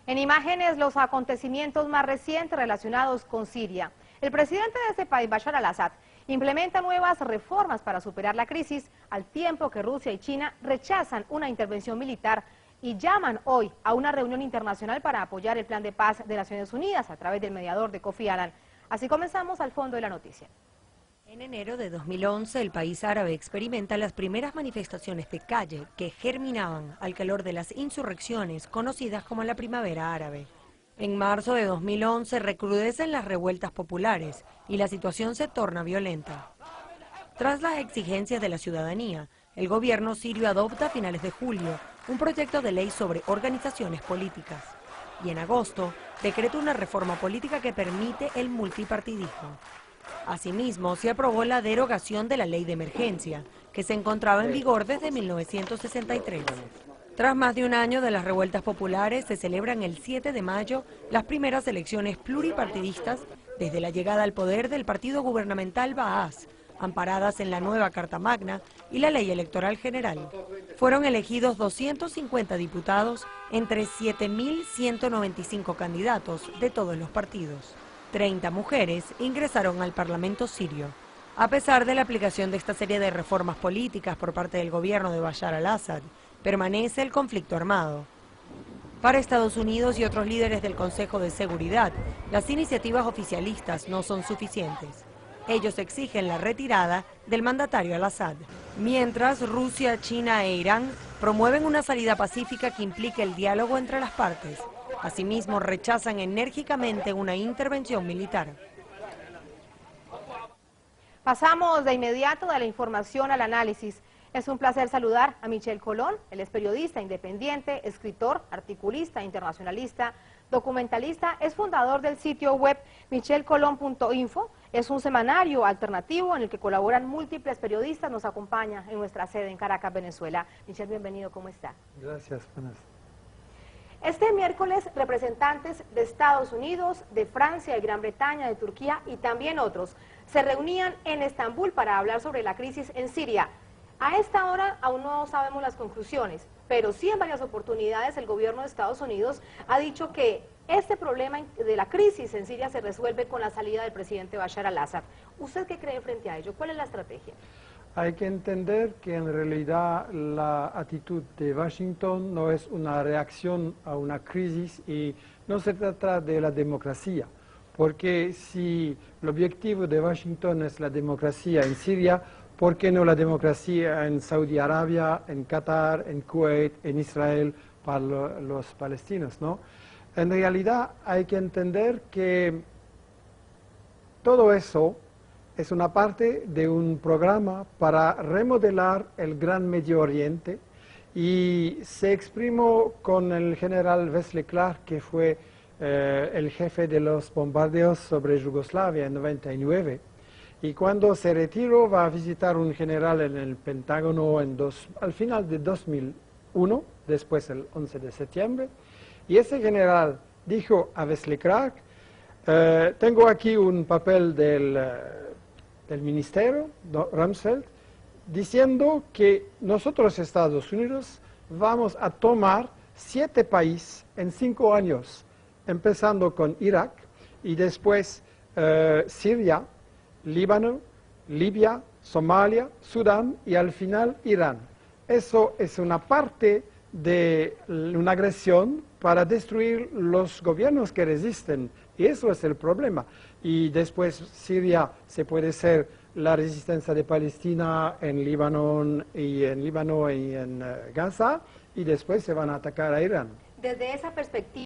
En imágenes, los acontecimientos más recientes relacionados con Siria. El presidente de este país, Bashar al-Assad, implementa nuevas reformas para superar la crisis, al tiempo que Rusia y China rechazan una intervención militar y llaman hoy a una reunión internacional para apoyar el plan de paz de Naciones Unidas a través del mediador de Kofi Annan. Así comenzamos al fondo de la noticia. En enero de 2011, el país árabe experimenta las primeras manifestaciones de calle que germinaban al calor de las insurrecciones conocidas como la Primavera Árabe. En marzo de 2011 recrudecen las revueltas populares y la situación se torna violenta. Tras las exigencias de la ciudadanía, el gobierno sirio adopta a finales de julio un proyecto de ley sobre organizaciones políticas y en agosto decreta una reforma política que permite el multipartidismo. Asimismo, se aprobó la derogación de la ley de emergencia, que se encontraba en vigor desde 1963. Tras más de un año de las revueltas populares, se celebran el 7 de mayo las primeras elecciones pluripartidistas desde la llegada al poder del partido gubernamental Baas, amparadas en la nueva Carta Magna y la Ley Electoral General. Fueron elegidos 250 diputados entre 7.195 candidatos de todos los partidos. 30 mujeres ingresaron al Parlamento sirio. A pesar de la aplicación de esta serie de reformas políticas por parte del gobierno de Bashar al-Assad, permanece el conflicto armado. Para Estados Unidos y otros líderes del Consejo de Seguridad, las iniciativas oficialistas no son suficientes. Ellos exigen la retirada del mandatario al-Assad, mientras Rusia, China e Irán promueven una salida pacífica que implique el diálogo entre las partes. Asimismo, rechazan enérgicamente una intervención militar. Pasamos de inmediato de la información al análisis. Es un placer saludar a Michel Colón. Él es periodista independiente, escritor, articulista, internacionalista, documentalista. Es fundador del sitio web michelcolon.info. Es un semanario alternativo en el que colaboran múltiples periodistas. Nos acompaña en nuestra sede en Caracas, Venezuela. Michel, bienvenido. ¿Cómo está? Gracias, buenas. Este miércoles, representantes de Estados Unidos, de Francia, de Gran Bretaña, de Turquía y también otros se reunían en Estambul para hablar sobre la crisis en Siria. A esta hora aún no sabemos las conclusiones, pero sí en varias oportunidades el gobierno de Estados Unidos ha dicho que este problema de la crisis en Siria se resuelve con la salida del presidente Bashar al-Assad. ¿Usted qué cree frente a ello? ¿Cuál es la estrategia? Hay que entender que en realidad la actitud de Washington no es una reacción a una crisis y no se trata de la democracia, porque si el objetivo de Washington es la democracia en Siria, ¿por qué no la democracia en Saudi Arabia, en Qatar, en Kuwait, en Israel para los palestinos, ¿no? En realidad hay que entender que todo eso es una parte de un programa para remodelar el Gran Medio Oriente y se exprimó con el general Wesley Clark, que fue el jefe de los bombardeos sobre Yugoslavia en 99. Y cuando se retiró va a visitar un general en el Pentágono al final de 2001, después el 11 de septiembre. Y ese general dijo a Wesley Clark, tengo aquí un papel del ministerio, Rumsfeld, diciendo que nosotros, Estados Unidos, vamos a tomar 7 países en 5 años, empezando con Irak y después Siria, Líbano, Libia, Somalia, Sudán y al final Irán. Eso es una parte de una agresión para destruir los gobiernos que resisten, y eso es el problema. Y después Siria se puede ser la resistencia de Palestina en Líbano y en Gaza, y después se van a atacar a Irán. Desde esa perspectiva,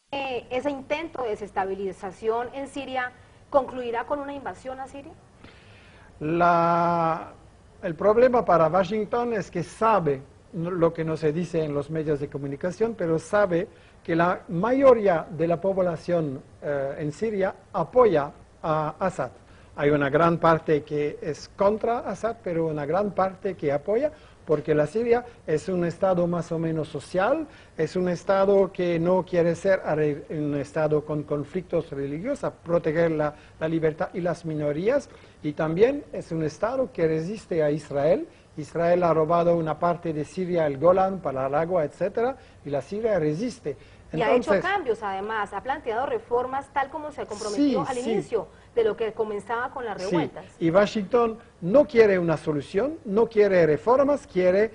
ese intento de desestabilización en Siria concluirá con una invasión a Siria. El problema para Washington es que sabe lo que no se dice en los medios de comunicación, pero sabe que la mayoría de la población en Siria apoya a Assad. Hay una gran parte que es contra Assad, pero una gran parte que apoya, porque la Siria es un estado más o menos social, es un estado que no quiere ser un estado con conflictos religiosos, proteger la libertad y las minorías, y también es un estado que resiste a Israel. Israel ha robado una parte de Siria, el Golán, para el agua, etc., y la Siria resiste. Y ha hecho cambios, además, ha planteado reformas tal como se comprometió al inicio de lo que comenzaba con las revueltas. Sí. Y Washington no quiere una solución, no quiere reformas, quiere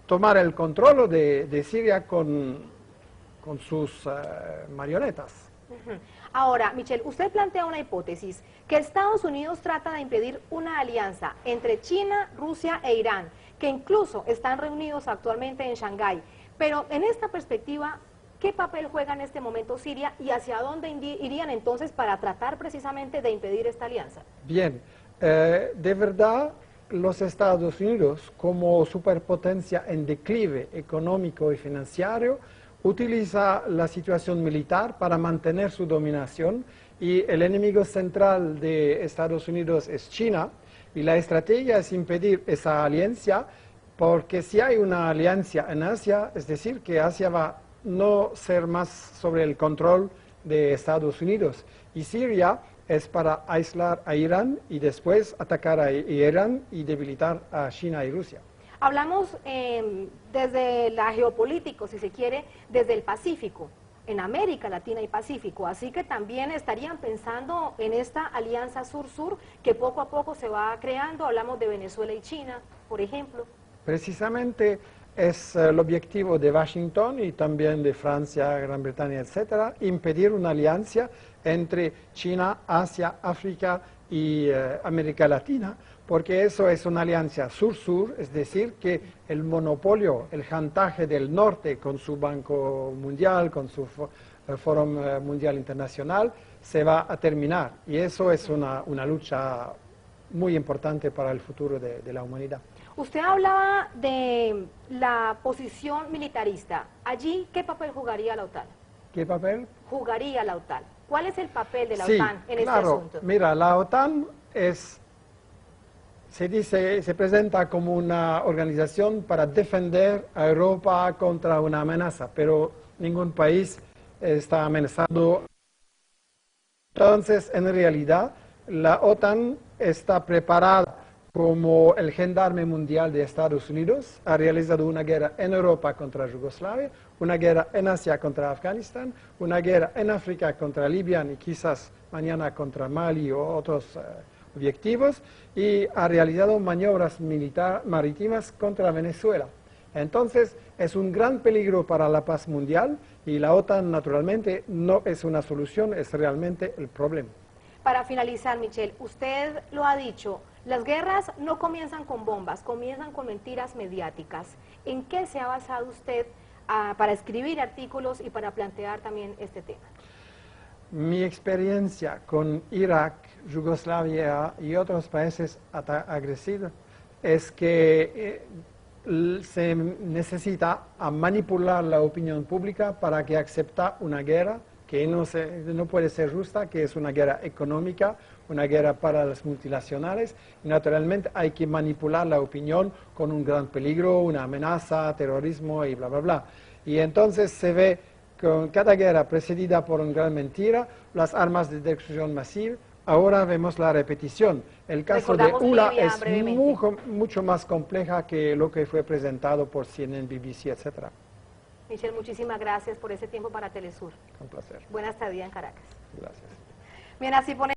tomar el control de Siria con sus marionetas. Ahora, Michelle, usted plantea una hipótesis, que Estados Unidos trata de impedir una alianza entre China, Rusia e Irán, que incluso están reunidos actualmente en Shanghái. Pero en esta perspectiva, ¿qué papel juega en este momento Siria y hacia dónde irían entonces para tratar precisamente de impedir esta alianza? Bien, de verdad los Estados Unidos, como superpotencia en declive económico y financiero, utiliza la situación militar para mantener su dominación, y el enemigo central de Estados Unidos es China, y la estrategia es impedir esa alianza, porque si hay una alianza en Asia, es decir, que Asia va a no ser más sobre el control de Estados Unidos, y Siria es para aislar a Irán y después atacar a Irán y debilitar a China y Rusia. Hablamos desde la geopolítica, si se quiere, desde el Pacífico, en América Latina y Pacífico, así que también estarían pensando en esta alianza sur-sur que poco a poco se va creando. Hablamos de Venezuela y China, por ejemplo. Precisamente es el objetivo de Washington y también de Francia, Gran Bretaña, etcétera, impedir una alianza entre China, Asia, África y América Latina, porque eso es una alianza sur-sur, es decir, que el monopolio, el chantaje del norte con su Banco Mundial, con su Foro Mundial Internacional, se va a terminar. Y eso es una lucha muy importante para el futuro de la humanidad. Usted hablaba de la posición militarista. Allí, ¿qué papel jugaría la OTAN? ¿Qué papel? Jugaría la OTAN. ¿Cuál es el papel de la OTAN en este asunto? Mira, la OTAN se presenta como una organización para defender a Europa contra una amenaza, pero ningún país está amenazado. Entonces, en realidad, la OTAN está preparada como el gendarme mundial de Estados Unidos. Ha realizado una guerra en Europa contra Yugoslavia, una guerra en Asia contra Afganistán, una guerra en África contra Libia y quizás mañana contra Mali o otros objetivos, y ha realizado maniobras marítimas contra Venezuela. Entonces, es un gran peligro para la paz mundial, y la OTAN naturalmente no es una solución, es realmente el problema. Para finalizar, Michelle, usted lo ha dicho, las guerras no comienzan con bombas, comienzan con mentiras mediáticas. ¿En qué se ha basado usted para escribir artículos y para plantear también este tema? Mi experiencia con Irak, Yugoslavia y otros países agresivos es que se necesita manipular la opinión pública para que acepte una guerra que no puede ser justa, que es una guerra económica, una guerra para las multinacionales, y naturalmente hay que manipular la opinión con un gran peligro, una amenaza, terrorismo y bla, bla, bla. Y entonces se ve con cada guerra precedida por una gran mentira, las armas de destrucción masiva. Ahora vemos la repetición. El caso de ULA es mucho más compleja que lo que fue presentado por CNN, BBC, etc. Michelle, muchísimas gracias por ese tiempo para Telesur. Un placer. Buena estadía en Caracas. Gracias. Bien, así pone